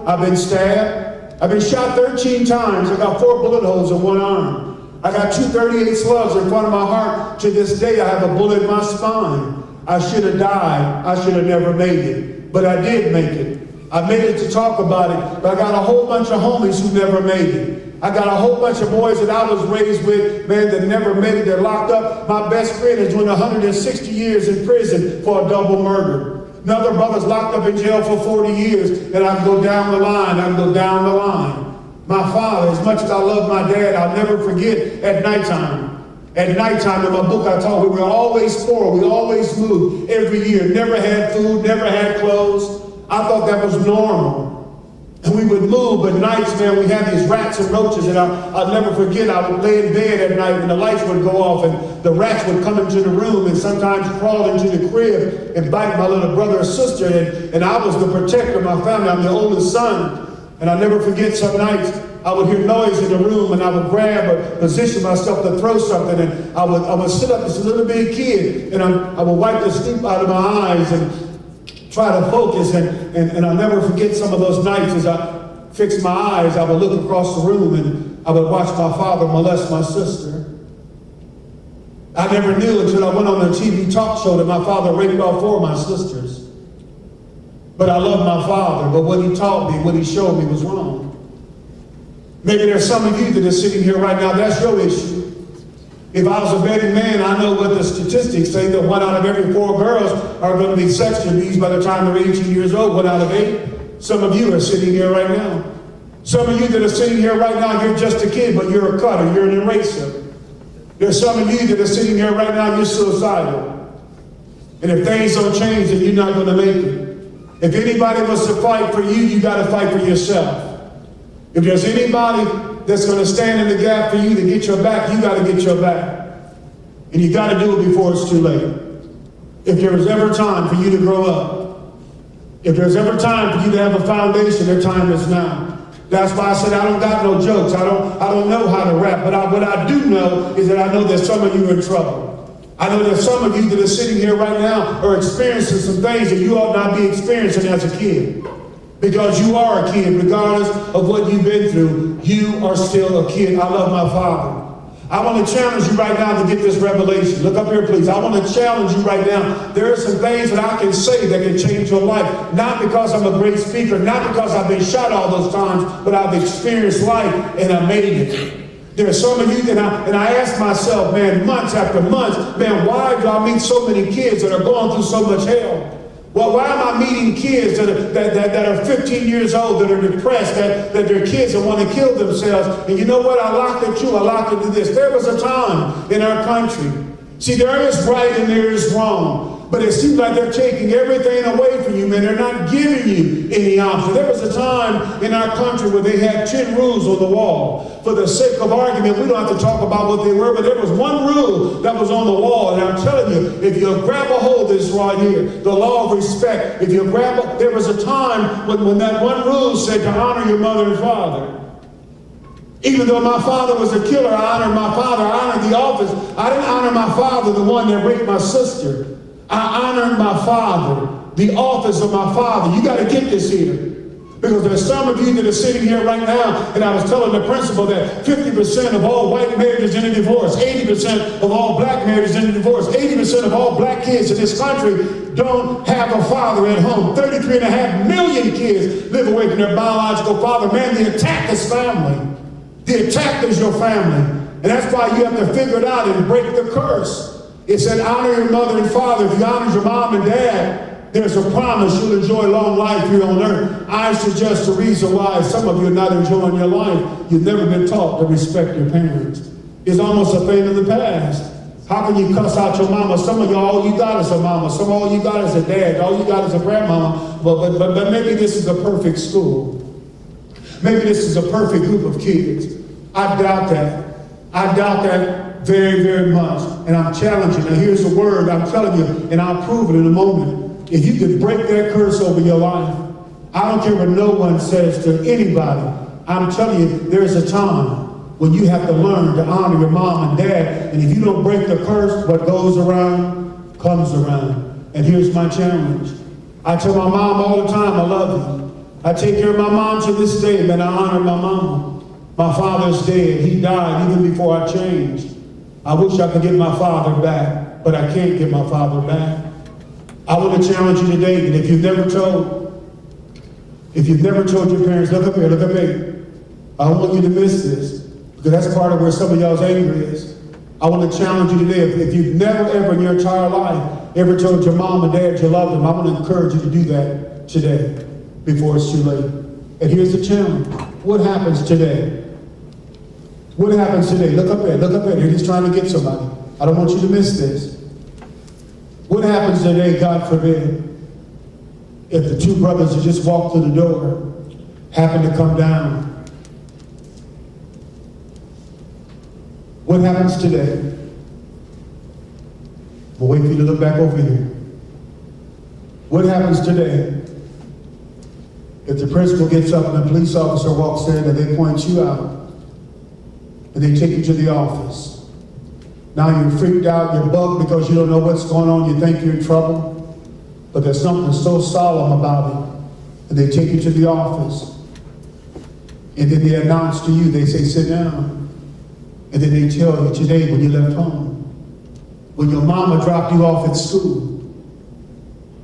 I've been stabbed. I've been shot 13 times. I got 4 bullet holes in one arm. I got 2 38 slugs in front of my heart. To this day, I have a bullet in my spine. I should have died. I should have never made it. But I did make it. I made it to talk about it. But I got a whole bunch of homies who never made it. I got a whole bunch of boys that I was raised with, man, that never made it. They're locked up. My best friend is doing 160 years in prison for a double murder. Another brother's locked up in jail for 40 years, and I can go down the line. I can go down the line. My father, as much as I love my dad, I'll never forget at nighttime. At nighttime, in my book I taught, we were always poor. We always moved every year. Never had food, never had clothes. I thought that was normal. And we would move, but nights, man, we had these rats and roaches, and I'll never forget, I would lay in bed at night and the lights would go off, and the rats would come into the room and sometimes crawl into the crib and bite my little brother or sister, and I was the protector of my family. I'm the oldest son, and I'll never forget some nights I would hear noise in the room, and I would grab or position myself to throw something, and I would sit up as a little bitty kid, and I would wipe the sleep out of my eyes and try to focus, and I'll never forget some of those nights as I fixed my eyes. I would look across the room and I would watch my father molest my sister. I never knew until I went on a TV talk show that my father raped all 4 of my sisters. But I love my father, but what he taught me, what he showed me was wrong. Maybe there's some of you that are sitting here right now, that's your issue. If I was a betting man, I know what the statistics say, that 1 out of every 4 girls are going to be sexually abused by the time they're 18 years old, 1 out of 8. Some of you are sitting here right now. Some of you that are sitting here right now, you're just a kid, but you're a cutter, you're an eraser. There's some of you that are sitting here right now, you're suicidal. And if things don't change, then you're not going to make it. If anybody wants to fight for you, you got to fight for yourself. If there's anybody that's going to stand in the gap for you to get your back, you got to get your back. And you got to do it before it's too late. If there was ever time for you to grow up, if there's ever time for you to have a foundation, their time is now. That's why I said I don't got no jokes. I don't know how to rap, but what I do know is that I know that some of you are in trouble. I know that some of you that are sitting here right now are experiencing some things that you ought not be experiencing as a kid. Because you are a kid, regardless of what you've been through, you are still a kid. I love my father. I want to challenge you right now to get this revelation. Look up here, please. I want to challenge you right now. There are some things that I can say that can change your life. Not because I'm a great speaker, not because I've been shot all those times, but I've experienced life and I made it. There are some of you that I ask myself, man, months after months, man, why do I meet so many kids that are going through so much hell? Well, why am I meeting kids that are 15 years old, that are depressed, that they're kids that want to kill themselves? And you know what? I locked it too. I locked it to this. There was a time in our country. See, there is right and there is wrong. But it seems like they're taking everything away from you, man. They're not giving you any option. There was a time in our country where they had 10 rules on the wall. For the sake of argument, we don't have to talk about what they were, but there was one rule that was on the wall. And I'm telling you, if you grab a hold of this right here, the law of respect, if you grab there was a time when that one rule said to honor your mother and father. Even though my father was a killer, I honored my father. I honored the office. I didn't honor my father, the one that raped my sister. I honored my father, the office of my father. You got to get this here. Because there's some of you that are sitting here right now, and I was telling the principal that 50% of all white marriages end in divorce, 80% of all black marriages end in divorce, 80% of all black kids in this country don't have a father at home. 33.5 million kids live away from their biological father. Man, the attack is family. The attack is your family. And that's why you have to figure it out and break the curse. It said, honor your mother and father. If you honor your mom and dad, there's a promise you'll enjoy long life here on earth. I suggest the reason why some of you are not enjoying your life. You've never been taught to respect your parents. It's almost a thing of the past. How can you cuss out your mama? Some of you, all you got is a mama. Some of all you got is a dad. All you got is a grandmama. But maybe this is a perfect school. Maybe this is a perfect group of kids. I doubt that. I doubt that very, very much. And I'm challenging. Now here's the word I'm telling you, and I'll prove it in a moment. If you could break that curse over your life, I don't care what no one says to anybody. I'm telling you, there's a time when you have to learn to honor your mom and dad. And if you don't break the curse, what goes around comes around. And here's my challenge. I tell my mom all the time, I love you. I take care of my mom to this day, man. I honor my mama. My father's dead. He died even before I changed. I wish I could get my father back, but I can't get my father back. I want to challenge you today that if you've never told your parents, look up here, look up here. I don't want you to miss this, because that's part of where some of y'all's anger is. I want to challenge you today, if you've never ever in your entire life ever told your mom and dad you love them, I want to encourage you to do that today before it's too late. And here's the challenge. What happens today? What happens today? Look up there, look up there. You're just trying to get somebody. I don't want you to miss this. What happens today, God forbid, if the two brothers that just walked through the door happen to come down? What happens today? We'll wait for you to look back over here. What happens today if the principal gets up and a police officer walks in and they point you out and they take you to the office? Now you're freaked out, you're bugged because you don't know what's going on, you think you're in trouble, but there's something so solemn about it. And they take you to the office, and then they announce to you, they say, sit down. And then they tell you today when you left home, when your mama dropped you off at school,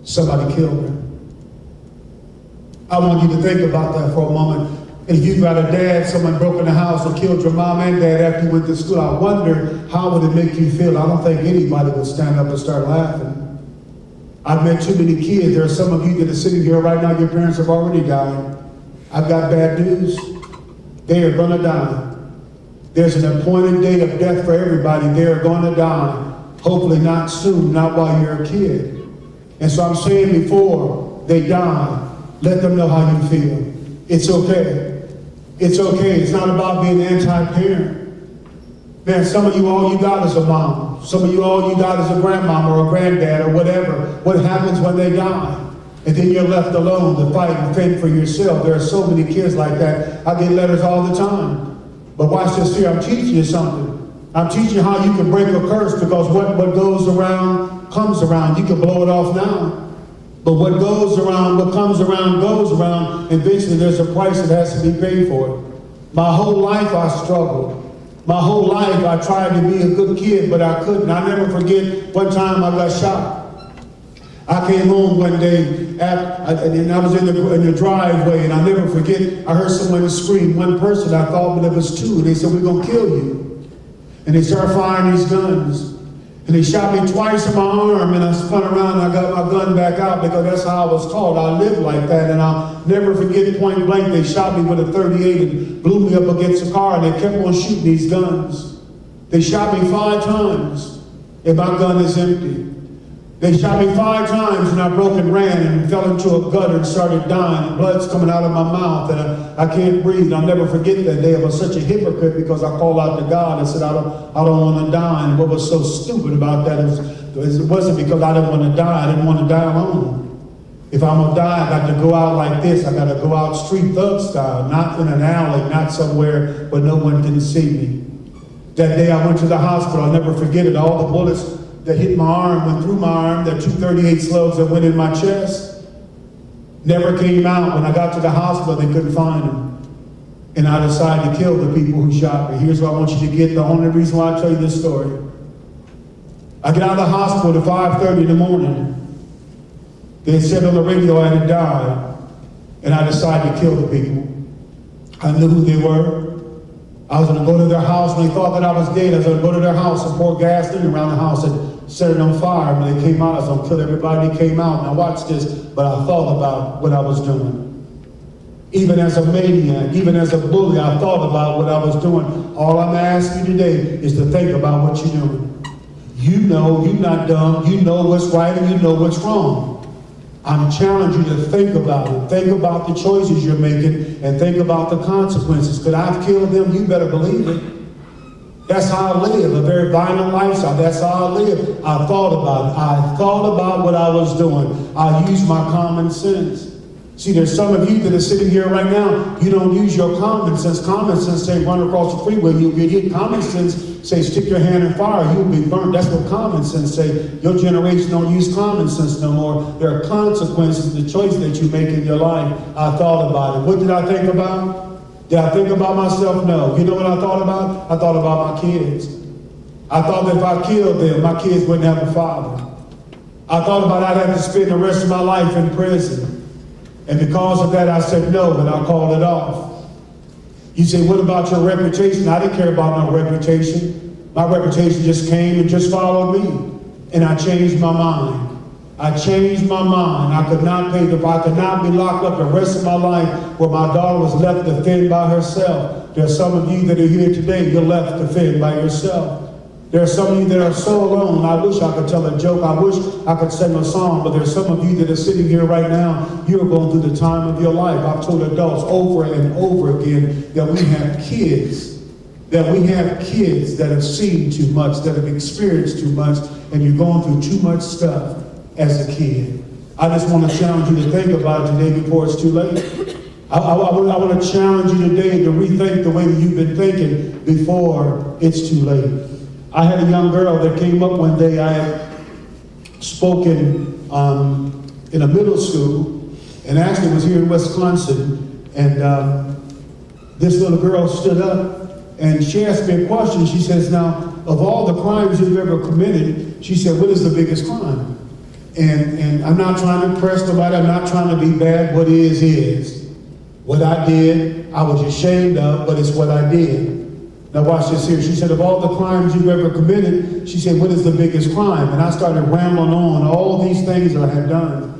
somebody killed her. I want you to think about that for a moment. If you've got a dad, someone broke in the house and killed your mom and dad after you went to school, I wonder how would it make you feel? I don't think anybody would stand up and start laughing. I've met too many kids. There are some of you that are sitting here right now, your parents have already died. I've got bad news. They are going to die. There's an appointed day of death for everybody. They are going to die. Hopefully not soon, not while you're a kid. And so I'm saying before they die, let them know how you feel. It's okay. It's okay. It's not about being anti-parent. Man, some of you, all you got is a mom. Some of you, all you got is a grandmama or a granddad or whatever. What happens when they die? And then you're left alone to fight and fend for yourself. There are so many kids like that. I get letters all the time. But watch this here. I'm teaching you something. I'm teaching you how you can break a curse, because what goes around comes around. You can blow it off now. But what goes around, what comes around, goes around. Eventually there's a price that has to be paid for it. My whole life I struggled. My whole life I tried to be a good kid, but I couldn't. I never forget one time I got shot. I came home one day, and I was in the driveway, and I'll never forget, I heard someone scream. One person, I thought, but it was two. They said, we're going to kill you. And they started firing these guns. And they shot me twice in my arm, and I spun around, and I got my gun back out, because that's how I was taught. I lived like that, and I'll never forget, point blank, they shot me with a 38 and blew me up against a car, and they kept on shooting these guns. They shot me 5 times, and my gun is empty. They shot me 5 times, and I broke and ran and fell into a gutter and started dying. Blood's coming out of my mouth, and I can't breathe. I'll never forget that day. I was such a hypocrite, because I called out to God and said, I don't want to die. And what was so stupid about that is it wasn't because I didn't want to die. I didn't want to die alone. If I'm going to die, I got to go out like this. I got to go out street thug style, not in an alley, not somewhere where no one can see me. That day I went to the hospital. I'll never forget it. All the bullets that hit my arm, went through my arm, that 238 slugs that went in my chest, never came out. When I got to the hospital, they couldn't find them. And I decided to kill the people who shot me. Here's what I want you to get, the only reason why I tell you this story. I get out of the hospital at 5:30 in the morning. They said on the radio I had died, and I decided to kill the people. I knew who they were. I was going to go to their house. When they thought that I was dead, I was going to go to their house and pour gasoline around the house and set it on fire. When they came out, I was going to kill everybody that came out. Now watch this, but I thought about what I was doing. Even as a maniac, even as a bully, I thought about what I was doing. All I'm asking you today is to think about what you're doing. You know, you're not dumb. You know what's right and you know what's wrong. I'm challenging you to think about it. Think about the choices you're making and think about the consequences. Could I have killed them? You better believe it. That's how I live, a very violent lifestyle. That's how I live. I thought about it. I thought about what I was doing. I used my common sense. See, there's some of you that are sitting here right now, you don't use your common sense. Common sense say run across the freeway, you'll get hit. Common sense say stick your hand in fire, you'll be burnt. That's what common sense say. Your generation don't use common sense no more. There are consequences to the choice that you make in your life. I thought about it. What did I think about? Did I think about myself? No. You know what I thought about? I thought about my kids. I thought that if I killed them, my kids wouldn't have a father. I thought about I'd have to spend the rest of my life in prison. And because of that, I said no, and I called it off. You say, what about your reputation? I didn't care about my reputation. My reputation just came and just followed me. And I changed my mind. I changed my mind. I could not be locked up the rest of my life where my daughter was left to fend by herself. There are some of you that are here today, you're left to fend by yourself. There are some of you that are so alone. I wish I could tell a joke. I wish I could sing a song. But there's some of you that are sitting here right now. You're going through the time of your life. I've told adults over and over again that we have kids. That we have kids that have seen too much, that have experienced too much, and you're going through too much stuff as a kid. I just want to challenge you to think about it today before it's too late. I want to challenge you today to rethink the way that you've been thinking before it's too late. I had a young girl that came up one day. I had spoken in a middle school, and actually it was here in Wisconsin. And this little girl stood up, and she asked me a question. She says, now, of all the crimes you've ever committed, she said, what is the biggest crime? And I'm not trying to impress nobody. I'm not trying to be bad. What is. What I did, I was ashamed of, but it's what I did. Now watch this here. She said, of all the crimes you've ever committed, she said, what is the biggest crime? And I started rambling on all these things that I had done.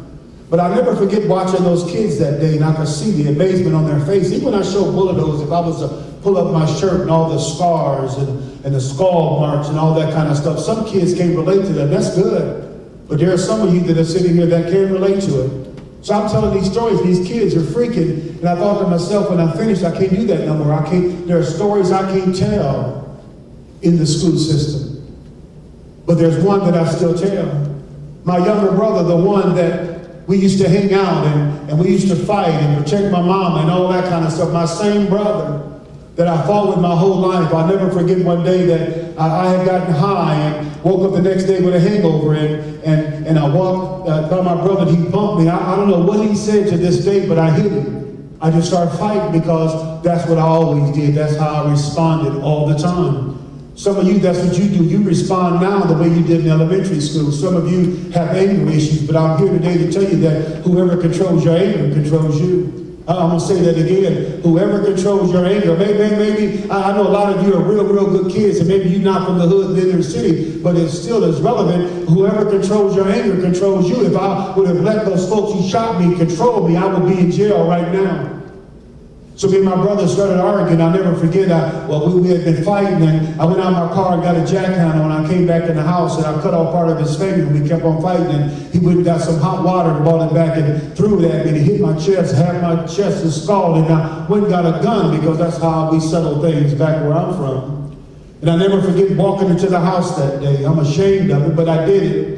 But I'll never forget watching those kids that day, and I could see the amazement on their face. Even when I showed bullet holes, if I was to pull up my shirt and all the scars and the skull marks and all that kind of stuff, some kids can't relate to that. That's good. But there are some of you that are sitting here that can't relate to it. So I'm telling these stories. These kids are freaking. And I thought to myself when I finished, I can't do that no more. There are stories I can't tell in the school system. But there's one that I still tell. My younger brother, the one that we used to hang out and we used to fight and protect my mom and all that kind of stuff. My same brother that I fought with my whole life. I'll never forget one day that I had gotten high and woke up the next day with a hangover and I walked by my brother and he bumped me. I don't know what he said to this day, but I hit him. I just started fighting because that's what I always did. That's how I responded all the time. Some of you, that's what you do. You respond now the way you did in elementary school. Some of you have anger issues, but I'm here today to tell you that whoever controls your anger controls you. I'm going to say that again. Whoever controls your anger, maybe I know a lot of you are real good kids, and maybe you're not from the hood, the inner city, but it still is relevant. Whoever controls your anger controls you. If I would have let those folks who shot me control me, I would be in jail right now. So me and my brother started arguing. I'll never forget, we had been fighting, and I went out of my car and got a jackhammer, and I came back in the house, and I cut off part of his finger, and we kept on fighting, and he went and got some hot water and brought it back and threw it at me, and he hit my chest, half my chest is scalded, and I went and got a gun, because that's how we settle things back where I'm from. And I never forget walking into the house that day. I'm ashamed of it, but I did it.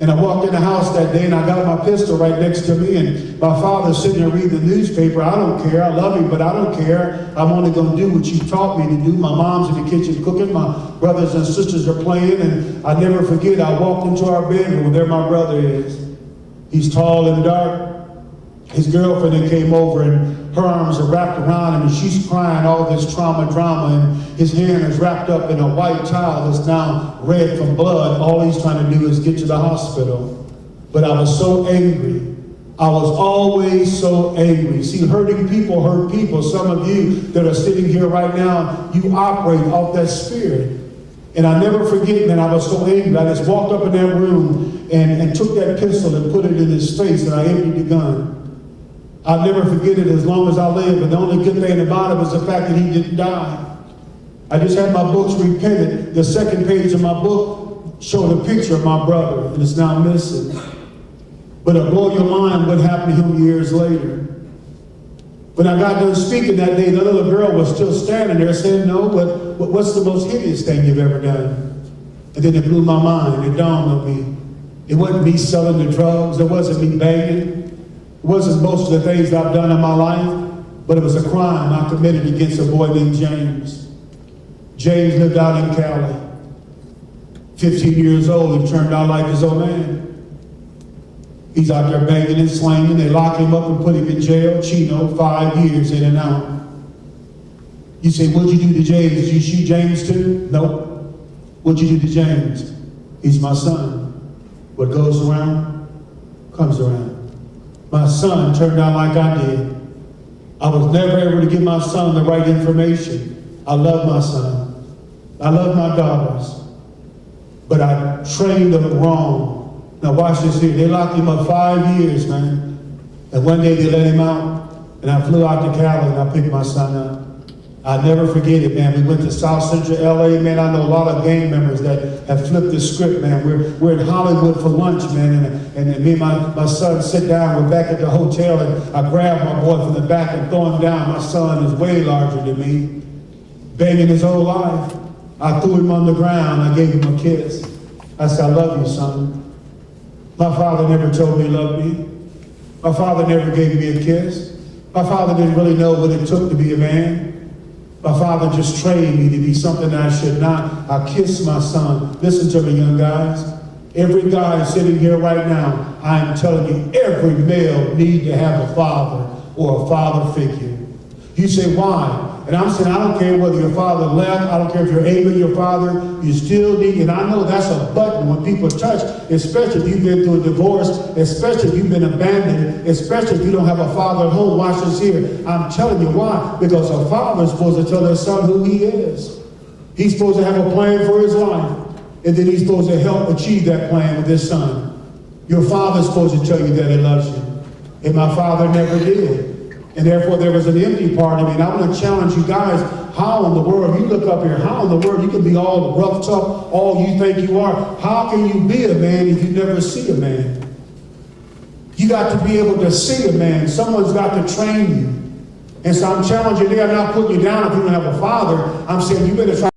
And I walked in the house that day, and I got my pistol right next to me, and my father's sitting there reading the newspaper. I don't care. I love you, but I don't care. I'm only going to do what you taught me to do. My mom's in the kitchen cooking. My brothers and sisters are playing, and I never forget, I walked into our bedroom, and there my brother is. He's tall and dark. His girlfriend came over, and her arms are wrapped around him, and she's crying all this drama, and his hand is wrapped up in a white towel that's now red from blood. All he's trying to do is get to the hospital. But I was so angry. I was always so angry. See, hurting people hurt people. Some of you that are sitting here right now, you operate off that spirit. And I never forget, man, I was so angry. I just walked up in that room and took that pistol and put it in his face, and I emptied the gun. I'll never forget it as long as I live, but the only good thing about it was the fact that he didn't die. I just had my books reprinted. The second page of my book showed a picture of my brother, and it's now missing. But it'll blow your mind what happened to him years later. When I got done speaking that day, the little girl was still standing there saying, no, but what's the most hideous thing you've ever done? And then it blew my mind. It dawned on me. It wasn't me selling the drugs. It wasn't me banging. It wasn't most of the things I've done in my life, but it was a crime I committed against a boy named James. James lived out in Cali. 15 years old, he turned out like his old man. He's out there banging and slanging. They lock him up and put him in jail. Chino, 5 years in and out. You say, what'd you do to James? Did you shoot James too? Nope. What'd you do to James? He's my son. What goes around, comes around. My son turned out like I did. I was never able to give my son the right information. I love my son. I love my daughters. But I trained them wrong. Now watch this here. They locked him up 5 years, man. And one day they let him out. And I flew out to Cali and I picked my son up. I'll never forget it, man. We went to South Central LA, man. I know a lot of gang members that have flipped the script, man. We're in Hollywood for lunch, man. And me and my son sit down. We're back at the hotel, and I grab my boy from the back and throw him down. My son is way larger than me, banging his whole life. I threw him on the ground. I gave him a kiss. I said, I love you, son. My father never told me he loved me. My father never gave me a kiss. My father didn't really know what it took to be a man. My father just trained me to be something I should not. I kiss my son. Listen to me, young guys. Every guy sitting here right now, I am telling you, every male needs to have a father or a father figure. You say, why? And I'm saying, I don't care whether your father left, I don't care if you're able your father, you still need, and I know that's a button when people touch, especially if you've been through a divorce, especially if you've been abandoned, especially if you don't have a father at home. Watch this here. I'm telling you why. Because a father is supposed to tell their son who he is. He's supposed to have a plan for his life, and then he's supposed to help achieve that plan with his son. Your father's supposed to tell you that he loves you. And my father never did. And therefore, there was an empty part of me. And I want to challenge you guys, how in the world, you look up here, how in the world, you can be all rough, tough, all you think you are. How can you be a man if you never see a man? You got to be able to see a man. Someone's got to train you. And so I'm challenging you, I'm not putting you down if you don't have a father. I'm saying you better try.